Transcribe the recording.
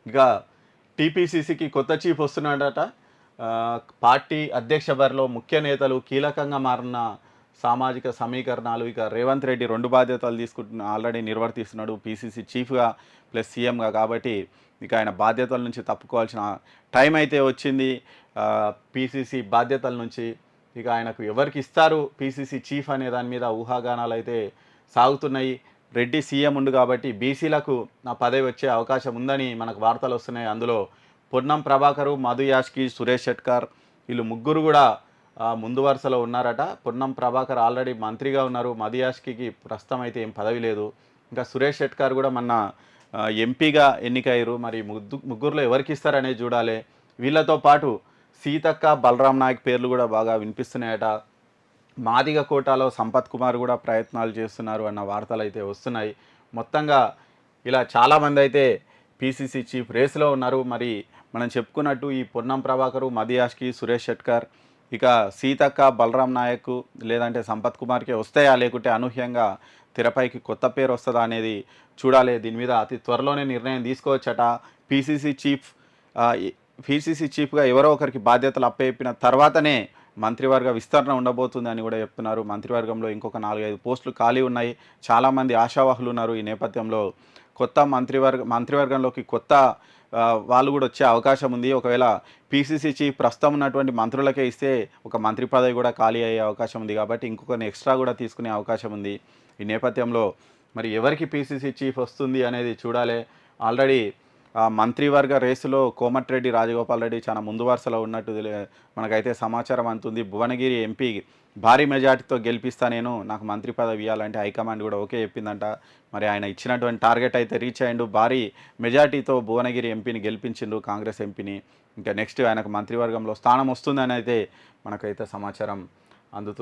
ఇక టీపీసీసీకి కొత్త chief వస్తున్నాడట. Party అధ్యక్ష బరిలో ముఖ్య నేతలు కీలకంగా మారిన సామాజిక సమీకరణాలు ఇక రేవంత్ రెడ్డి 2 బాధ్యతలు ఆల్రెడీ నిర్వర్తిస్తున్నాడు పీసీసీ చీఫ్గా ప్లస్ సీఎంగా. కాబట్టి ఇక ఆయన బాధ్యతల నుంచి తప్పుకోవాల్సిన టైం అయితే వచ్చింది. పీసీసీ బాధ్యతల నుంచి ఇక ఆయనకు ఎవరికి ఇస్తారు పీసీసీ చీఫ్ అనే దాని మీద ఊహాగానాలు అయితే సాగుతున్నాయి. రెడ్డి సీఎం ఉండు కాబట్టి బీసీలకు నా పదవి వచ్చే అవకాశం ఉందని మనకు వార్తలు వస్తున్నాయి. అందులో పొన్నం ప్రభాకరు, మధు యాష్కి, సురేష్ షెట్కార్ వీళ్ళు ముగ్గురు కూడా ముందు వరుసలో ఉన్నారట. పొన్నం ప్రభాకర్ ఆల్రెడీ మంత్రిగా ఉన్నారు. మధు యాష్కి ప్రస్తుతం అయితే ఏం పదవి లేదు. ఇంకా సురేష్ షెట్కార్ కూడా మొన్న ఎంపీగా ఎన్నికయ్యారు. మరి ముగ్గురులో ఎవరికి ఇస్తారనేది చూడాలి. వీళ్ళతో పాటు సీతక్క, బలరాం నాయక్ పేర్లు కూడా బాగా వినిపిస్తున్నాయట. మాదిగ కోటాలో సంపత్ కుమార్ కూడా ప్రయత్నాలు చేస్తున్నారు అన్న వార్తలు అయితే వస్తున్నాయి. మొత్తంగా ఇలా చాలామంది అయితే పీసీసీ చీఫ్ రేస్లో ఉన్నారు. మరి మనం చెప్పుకున్నట్టు ఈ పొన్నం ప్రభాకరు, మధు యాష్కి, సురేష్ షెట్కార్, ఇక సీతక్క, బలరాం నాయక్ లేదంటే సంపత్ కుమార్కే వస్తాయా లేకుంటే అనూహ్యంగా తెరపైకి కొత్త పేరు వస్తుందా అనేది చూడాలి. దీని మీద అతి త్వరలోనే నిర్ణయం తీసుకోవచ్చట. పీసీసీ చీఫ్గా ఎవరో ఒకరికి బాధ్యతలు అప్పచెప్పిన తర్వాతనే మంత్రివర్గ విస్తరణ ఉండబోతుంది అని కూడా చెప్తున్నారు. మంత్రివర్గంలో ఇంకొక 4-5 పోస్టులు ఖాళీ ఉన్నాయి. చాలామంది ఆశావాహులు ఉన్నారు. ఈ నేపథ్యంలో కొత్త మంత్రివర్గంలోకి కొత్త వాళ్ళు కూడా వచ్చే అవకాశం ఉంది. ఒకవేళ పీసీసీ చీఫ్ ప్రస్తుతం ఉన్నటువంటి మంత్రులకే ఇస్తే ఒక మంత్రి పదవి కూడా ఖాళీ అయ్యే అవకాశం ఉంది. కాబట్టి ఇంకొకరిని ఎక్స్ట్రా కూడా తీసుకునే అవకాశం ఉంది. ఈ నేపథ్యంలో మరి ఎవరికి పీసీసీ చీఫ్ వస్తుంది అనేది చూడాలి. ఆల్రెడీ మంత్రివర్గ రేసులో కోమటిరెడ్డి రాజగోపాల్ రెడ్డి చాలా ముందు వరుసలో ఉన్నట్టు మనకైతే సమాచారం అందుతుంది. భువనగిరి ఎంపీ భారీ మెజార్టీతో గెలిపిస్తా నాకు మంత్రి పదవి ఇవ్వాలంటే హైకమాండ్ కూడా ఓకే చెప్పిందంట. మరి ఆయన ఇచ్చినటువంటి టార్గెట్ అయితే రీచ్ అయ్యిండు. భారీ మెజార్టీతో భువనగిరి ఎంపీని గెలిపించిండు, కాంగ్రెస్ ఎంపీని. ఇంకా నెక్స్ట్ ఆయనకు మంత్రివర్గంలో స్థానం వస్తుందని అయితే మనకైతే సమాచారం అందుతుంది.